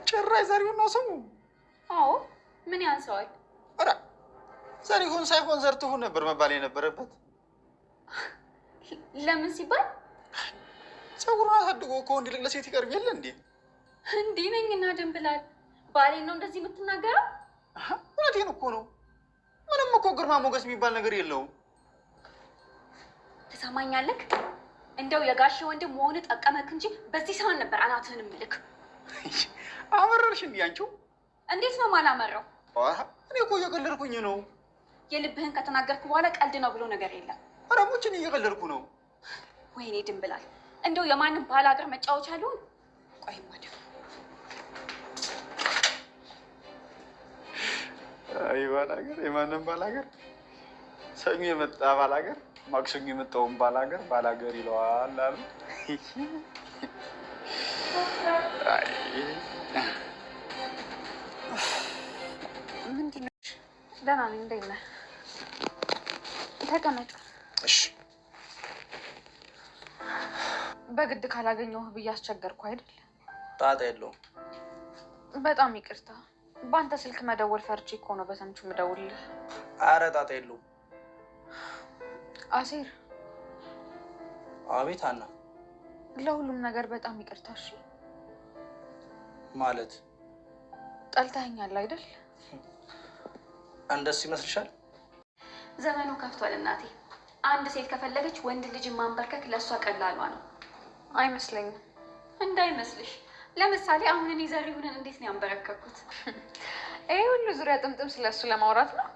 ጭራሽ ዘሪሁን ነው ስሙ? አዎ ምን ያንሰዋል? ኧረ ዘሪሁን ሳይሆን ዘርትሁን ነበር መባል የነበረበት። ለምን ሲባል ፀጉሩን አሳድጎ ከወንድ ይልቅ ለሴት ይቀርብ የለ እንዴ? እንዲህ ነኝና ድንብላል ባሌን ነው እንደዚህ የምትናገረው? እውነቴን እኮ ነው። ምንም እኮ ግርማ ሞገስ የሚባል ነገር የለውም። ትሰማኛለህ? እንደው የጋሼ ወንድም መሆን ጠቀመክ እንጂ በዚህ ሰዓት ነበር አናትህን ምልክ። አመረርሽ እንዴ አንቺው? እንዴት ነው ማላመረው? እኔ እኮ እየቀለድኩኝ ነው። የልብህን ከተናገርኩ በኋላ ቀልድ ነው ብሎ ነገር የለም። ኧረ ሙችን እየቀለድኩ ነው። ወይኔ ድንብላል፣ እንደው የማንም ባል ሀገር መጫወቻ አሉን። ቆይ ማደፍ አይ ባላገር፣ የማንም ባላገር። ሰኞ የመጣ ባላገር ማክሰኞ የመጣውን ባላገር ይለዋል አሉ። ምንድን ነው? ደህና ነኝ። እንዴት ነህ? ተቀመጥ። እሺ። በግድ ካላገኘሁህ ብዬ አስቸገርኩ አይደል? ጣጣ የለውም። በጣም ይቅርታ። በአንተ ስልክ መደወል ፈርቼ እኮ ነው በሰምቹ የምደውልልህ። አረ ጣጣ የለውም። አሴር። አቤት አና። ለሁሉም ነገር በጣም ይቅርታ። እሺ። ማለት ጠልተኸኛል አይደል? እንደሱ ይመስልሻል? ዘመኑ ከፍቷል እናቴ። አንድ ሴት ከፈለገች ወንድ ልጅ ማንበርከክ ለእሷ ቀላሏ ነው። አይመስለኝም። እንዳይመስልሽ። ለምሳሌ አሁን እኔ ዘሪሁንን እንዴት ነው ያንበረከኩት? ይሄ ሁሉ ዙሪያ ጥምጥም ስለሱ ለማውራት ነው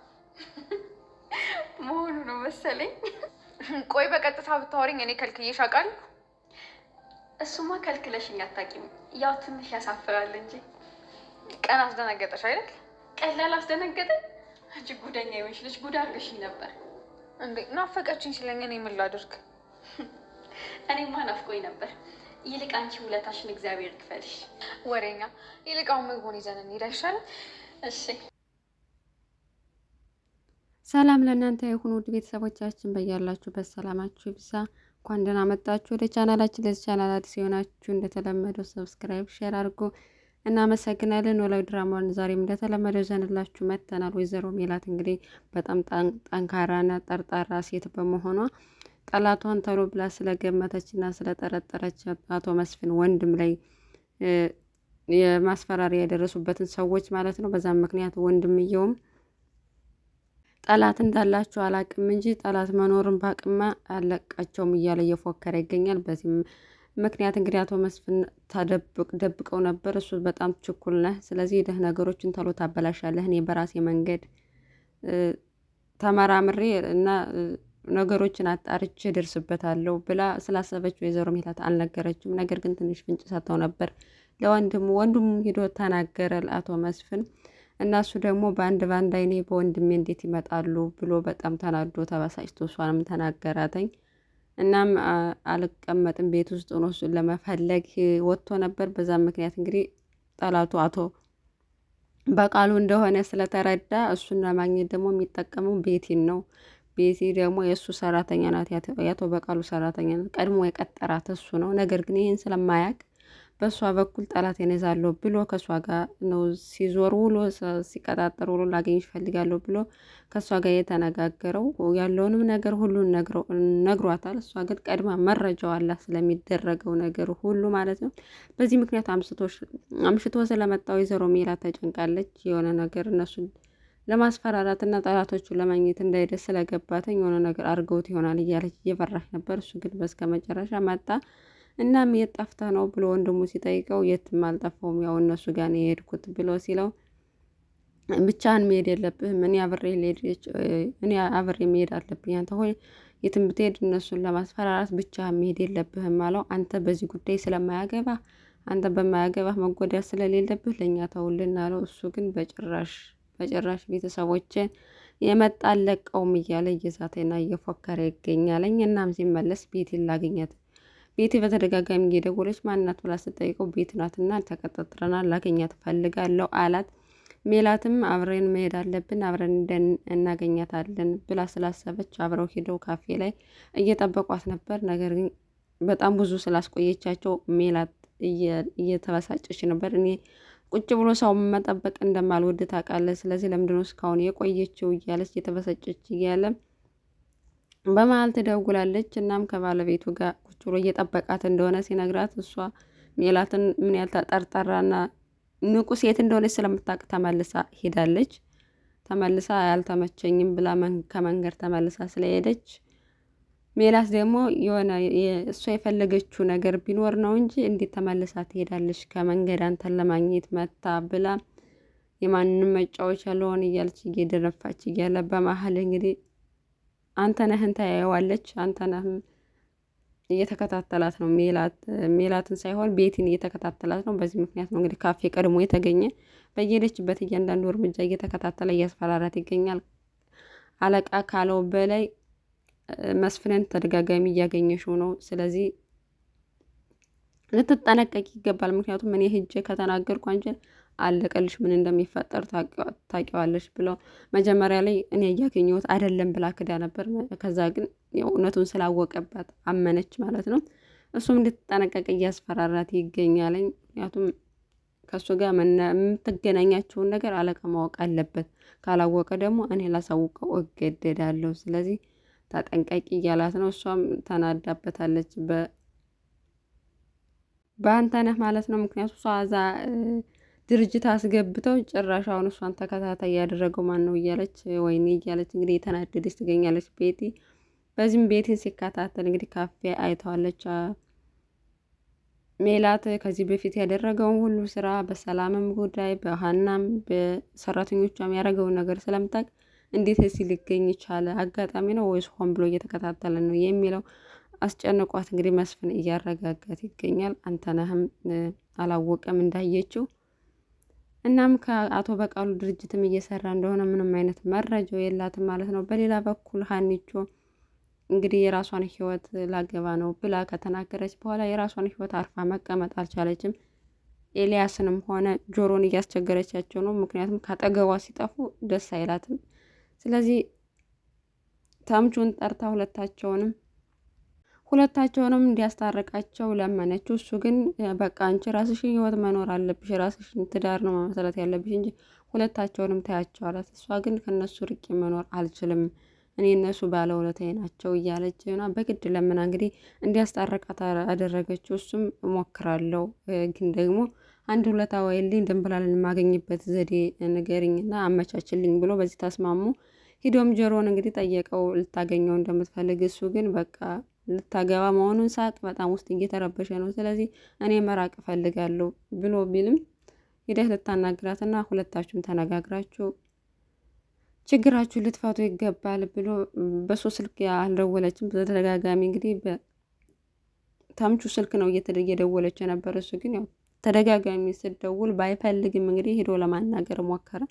መሆኑ ነው መሰለኝ። ቆይ በቀጥታ ብታወሪኝ እኔ ከልክዬሽ አውቃለሁ? እሱማ ከልክለሽኝ አታውቂም። ያው ትንሽ ያሳፍራል እንጂ። ቀን አስደነገጠሽ አይደል? ቀላል አስደነገጠኝ? እጅግ ጉደኛ የሆንሽ ልጅ ጉድ አድርገሽኝ ነበር እንዴ። ናፈቀችኝ ሲለኝ እኔ ምን ላድርግ? እኔማ ናፍቆኝ ነበር። ይልቅ አንቺ ውለታሽን እግዚአብሔር ይክፈልሽ። ወሬኛ። ይልቃውን ምግቡን ይዘን እንሂድ አይሻልም? እሺ። ሰላም ለእናንተ የሆኑ ውድ ቤተሰቦቻችን በያላችሁበት ሰላማችሁ ይብዛ። እንኳን ደህና መጣችሁ ወደ ቻናላችን። ለዚህ ቻናል አዲስ የሆናችሁ እንደተለመደው ሰብስክራይብ፣ ሼር አድርጎ እናመሰግናለን። ኖላዊ ድራማን ዛሬም እንደተለመደው ይዘንላችሁ መጥተናል። ወይዘሮ ሜላት እንግዲህ በጣም ጠንካራና ጠርጣራ ሴት በመሆኗ ጠላቷን ተሎ ብላ ስለገመተችና ስለጠረጠረች አቶ መስፍን ወንድም ላይ የማስፈራሪያ የደረሱበትን ሰዎች ማለት ነው። በዛም ምክንያት ወንድምየውም ጠላት እንዳላቸው አላቅም እንጂ ጠላት መኖርን ባቅማ አለቃቸውም እያለ እየፎከረ ይገኛል። በዚህም ምክንያት እንግዲህ አቶ መስፍን ደብቀው ነበር። እሱ በጣም ችኩል ነህ፣ ስለዚህ ደህ ነገሮችን ተሎ ታበላሻለህ፣ እኔ በራሴ መንገድ ተመራምሬ እና ነገሮችን አጣርቼ ደርስበታለሁ ብላ ስላሰበች ወይዘሮ ሜላት አልነገረችም። ነገር ግን ትንሽ ፍንጭ ሰጥተው ነበር ለወንድሙ ሂዶ ተናገረ ለአቶ መስፍን እና እሱ ደግሞ በአንድ አይኔ በወንድሜ እንዴት ይመጣሉ ብሎ በጣም ተናዶ ተበሳጭቶ እሷንም ተናገራተኝ። እናም አልቀመጥም ቤት ውስጥ ሆኖ እሱን ለመፈለግ ወጥቶ ነበር። በዛም ምክንያት እንግዲህ ጠላቱ አቶ በቃሉ እንደሆነ ስለተረዳ እሱን ለማግኘት ደግሞ የሚጠቀመው ቤቲን ነው። ቤቲ ደግሞ የእሱ ሰራተኛ ናት፣ ያቶ በቃሉ ሰራተኛ ናት። ቀድሞ የቀጠራት እሱ ነው። ነገር ግን ይህን ስለማያውቅ በእሷ በኩል ጠላት ይነዛለሁ ብሎ ከእሷ ጋር ነው ሲዞር ውሎ ሲቀጣጠር ውሎ ላገኝሽ እፈልጋለሁ ብሎ ከእሷ ጋር የተነጋገረው ያለውንም ነገር ሁሉን ነግሯታል። እሷ ግን ቀድማ መረጃው አላት ስለሚደረገው ነገር ሁሉ ማለት ነው። በዚህ ምክንያት አምሽቶ ስለመጣው ወይዘሮ ሜላት ተጨንቃለች። የሆነ ነገር እነሱን ለማስፈራራት እና ጠላቶቹን ለማግኘት እንዳይደስ ስለገባተኝ የሆነ ነገር አድርገውት ይሆናል እያለች እየፈራች ነበር። እሱ ግን በስከ መጨረሻ መጣ። እናም የት ጠፍተህ ነው ብሎ ወንድሙ ሲጠይቀው የትም አልጠፋሁም፣ ያው እነሱ ጋር ነው የሄድኩት ብሎ ሲለው ብቻህን መሄድ የለብህም እኔ አብሬ መሄድ አለብኝ፣ አንተ ሆይ የትም ብትሄድ እነሱን ለማስፈራራት ብቻህን መሄድ የለብህም አለው። አንተ በዚህ ጉዳይ ስለማያገባ አንተ በማያገባህ መጎዳት ስለሌለብህ ለእኛ ተውልን አለው። እሱ ግን በጭራሽ ቤተሰቦችን የመጣ አለቀውም እያለ እየዛተና እየፎከረ ይገኛለኝ። እናም ሲመለስ ቤቲን ላገኛት ቤቲ በተደጋጋሚ እየደወለች ማናት ብላ ስጠይቀው ቤት ናትና ተቀጣጥረናል ላገኛት ፈልጋለሁ አላት። ሜላትም አብረን መሄድ አለብን አብረን እናገኛታለን ብላ ስላሰበች አብረው ሄደው ካፌ ላይ እየጠበቋት ነበር። ነገር ግን በጣም ብዙ ስላስቆየቻቸው ሜላት እየተበሳጨች ነበር። እኔ ቁጭ ብሎ ሰው መጠበቅ እንደማልወድ ታውቃለህ። ስለዚህ ለምንድነው እስካሁን የቆየችው እያለች የተበሰጨች እያለ በመሀል ትደውላለች። እናም ከባለቤቱ ጋር ቁጭ ብሎ እየጠበቃት እንደሆነ ሲነግራት እሷ ሜላትን ምን ያህል ተጠርጣራና ንቁ ሴት እንደሆነች ስለምታውቅ ተመልሳ ሄዳለች። ተመልሳ ያልተመቸኝም ብላ ከመንገድ ተመልሳ ስለሄደች ሜላት ደግሞ የሆነ እሷ የፈለገችው ነገር ቢኖር ነው እንጂ እንዴት ተመልሳ ትሄዳለች ከመንገድ አንተን ለማግኘት መታ ብላ የማንም መጫወቻ ለሆን እያለች እየደነፋች እያለ በመሀል እንግዲህ አንተነህን ታያየዋለች። አንተነህም እየተከታተላት ነው ሜላትን ሳይሆን ቤቲን እየተከታተላት ነው። በዚህ ምክንያት ነው እንግዲህ ካፌ ቀድሞ የተገኘ በየሄደችበት እያንዳንዱ እርምጃ እየተከታተለ እያስፈራራት ይገኛል። አለቃ ካለው በላይ መስፍንን ተደጋጋሚ እያገኘሽው ነው። ስለዚህ ልትጠነቀቂ ይገባል። ምክንያቱም እኔ ሂጄ ከተናገርኩ አንቺን አለቀልሽ፣ ምን እንደሚፈጠር ታውቂዋለሽ ብለው መጀመሪያ ላይ እኔ እያገኘሁት አይደለም ብላ ክዳ ነበር። ከዛ ግን እውነቱን ስላወቀባት አመነች ማለት ነው። እሱም እንድትጠነቀቅ እያስፈራራት ይገኛለኝ። ምክንያቱም ከእሱ ጋር የምትገናኛቸውን ነገር አለቃ ማወቅ አለበት። ካላወቀ ደግሞ እኔ ላሳውቀው እገደዳለሁ። ስለዚህ ተጠንቀቂ እያላት ነው። እሷም ተናዳበታለች በአንተነህ ማለት ነው። ምክንያቱም እሷ እዛ ድርጅት አስገብተው ጭራሽ አሁን እሷን ተከታታይ ያደረገው ማን ነው እያለች ወይኔ እያለች እንግዲህ የተናደደች ትገኛለች ቤቲ። በዚህም ቤቲን ሲከታተል እንግዲህ ካፌ አይተዋለች። ሜላት ከዚህ በፊት ያደረገውን ሁሉ ስራ በሰላምም ጉዳይ በሀናም በሰራተኞቿም ያደረገውን ነገር ስለምታውቅ እንዴት እዚህ ሊገኝ ይቻለ? አጋጣሚ ነው ወይስ ሆን ብሎ እየተከታተለ ነው የሚለው አስጨንቋት እንግዲህ መስፍን እያረጋጋት ይገኛል። አንተነህም አላወቀም እንዳየችው። እናም ከአቶ በቃሉ ድርጅትም እየሰራ እንደሆነ ምንም አይነት መረጃው የላትም ማለት ነው። በሌላ በኩል ሀኒቾ እንግዲህ የራሷን ህይወት ላገባ ነው ብላ ከተናገረች በኋላ የራሷን ህይወት አርፋ መቀመጥ አልቻለችም። ኤልያስንም ሆነ ጆሮን እያስቸገረቻቸው ነው። ምክንያቱም ካጠገቧ ሲጠፉ ደስ አይላትም። ስለዚህ ተምቹን ጠርታ ሁለታቸውንም እንዲያስታርቃቸው ለመነችው። እሱ ግን በቃ አንቺ ራስሽን ህይወት መኖር አለብሽ፣ ራስሽን ትዳር ነው መመሰረት ያለብሽ እንጂ ሁለታቸውንም ታያቸው አላት። እሷ ግን ከነሱ ርቄ መኖር አልችልም፣ እኔ እነሱ ባለውለታዬ ናቸው እያለች ሆና በግድ ለምና እንግዲህ እንዲያስታርቃት አደረገችው። እሱም እሞክራለሁ ግን ደግሞ አንድ ውለታ ወይልኝ ድንብላልን የማገኝበት ዘዴ ንገሪኝና አመቻችልኝ ብሎ በዚህ ተስማሙ። ሂዶም ጆሮን እንግዲህ ጠየቀው ልታገኘው እንደምትፈልግ። እሱ ግን በቃ ልታገባ መሆኑን ሳቅ በጣም ውስጥ እየተረበሸ ነው። ስለዚህ እኔ መራቅ እፈልጋለሁ ብሎ ቢልም ሂደህ ልታናግራትና ሁለታችሁም ተነጋግራችሁ ችግራችሁ ልትፈቱ ይገባል ብሎ በሱ ስልክ አልደወለችም። በተደጋጋሚ እንግዲህ በተምቹ ስልክ ነው እየደወለች የነበረ። እሱ ግን ያው ተደጋጋሚ ስትደውል ባይፈልግም እንግዲህ ሄዶ ለማናገር ሞከረ።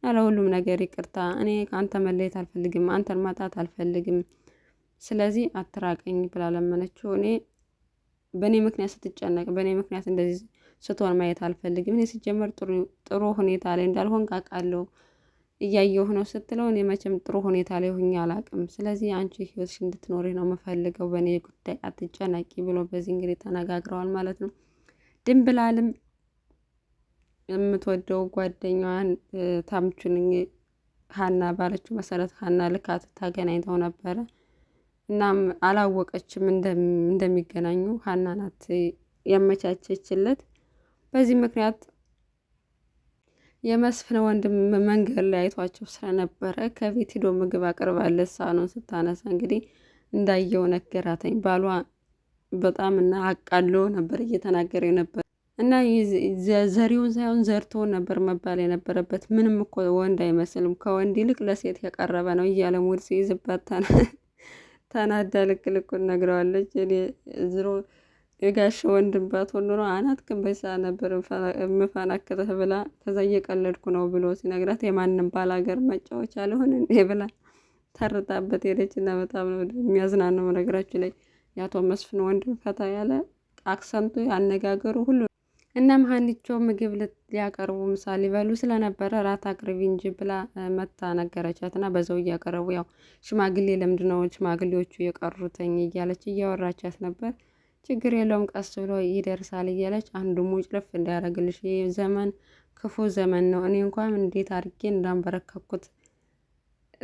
ለሁሉም ነገር ይቅርታ፣ እኔ ከአንተ መለየት አልፈልግም፣ አንተን ማጣት አልፈልግም፣ ስለዚህ አትራቀኝ ብላ ለመነችው። እኔ በእኔ ምክንያት ስትጨነቅ፣ በእኔ ምክንያት እንደዚህ ስትሆን ማየት አልፈልግም። እኔ ሲጀመር ጥሩ ሁኔታ ላይ እንዳልሆን ቃቃለሁ እያየሁ ነው ስትለው፣ እኔ መቼም ጥሩ ሁኔታ ላይ ሁኜ አላውቅም። ስለዚህ አንቺ ህይወትሽ እንድትኖሪ ነው የምፈልገው፣ በእኔ ጉዳይ አትጨነቂ ብሎ በዚህ እንግዲህ ተነጋግረዋል ማለት ነው። ድንብላልም የምትወደው ጓደኛዋን ታምቹን ሀና ባለችው መሰረት ሀና ልካት ታገናኝተው ነበረ። እናም አላወቀችም እንደሚገናኙ ሀና ናት ያመቻቸችለት። በዚህ ምክንያት የመስፍን ወንድም መንገድ ላይ አይቷቸው ስለነበረ ከቤት ሂዶ ምግብ አቅርባለት ሳህኑን ስታነሳ እንግዲህ እንዳየው ነገራተኝ። ባሏ በጣም እና አቃሎ ነበር እየተናገረ ነበር እና ዘሪውን ሳይሆን ዘርቶውን ነበር መባል የነበረበት። ምንም እኮ ወንድ አይመስልም፣ ከወንድ ይልቅ ለሴት የቀረበ ነው እያለ ሙድ ሲይዝባት ተናዳ ልክ ልኩን ነግረዋለች። እኔ ዝሮ የጋሽ ወንድም ባትሆን ኖሮ አናት ክንበሳ ነበር የምፈናክተህ ብላ ከዛ እየቀለድኩ ነው ብሎ ሲነግራት የማንም ባላገር መጫወቻ አልሆን እንዴ ብላ ተርታበት ሄደች። እና በጣም ነው የሚያዝናነው ነገራችሁ ላይ የአቶ መስፍን ወንድም ፈታ ያለ አክሰንቱ አነጋገሩ ሁሉ። እናም ሀኒቾ ምግብ ሊያቀርቡ ምሳ ሊበሉ ስለነበረ ራት አቅርቢ እንጂ ብላ መታ ነገረቻት። እና በዛው እያቀረቡ ያው ሽማግሌ ለምንድነው ሽማግሌዎቹ የቀሩትኝ እያለች እያወራቻት ነበር። ችግር የለውም ቀስ ብሎ ይደርሳል እያለች አንዱ ሙጭልፍ እንዳያደርግልሽ ዘመን ክፉ ዘመን ነው። እኔ እንኳን እንዴት አድርጌ እንዳንበረከኩት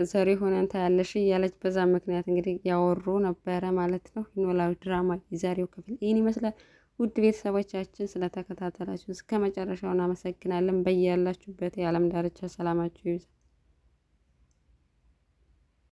ዘሪ ሆነን ታያለሽ እያለች በዛ ምክንያት እንግዲህ ያወሩ ነበረ ማለት ነው። ኖላዊ ድራማ የዛሬው ክፍል ይህን ይመስላል። ውድ ቤተሰቦቻችን ስለተከታተላችሁ እስከ መጨረሻው እናመሰግናለን። በያላችሁበት የዓለም ዳርቻ ሰላማችሁ ይብዛ።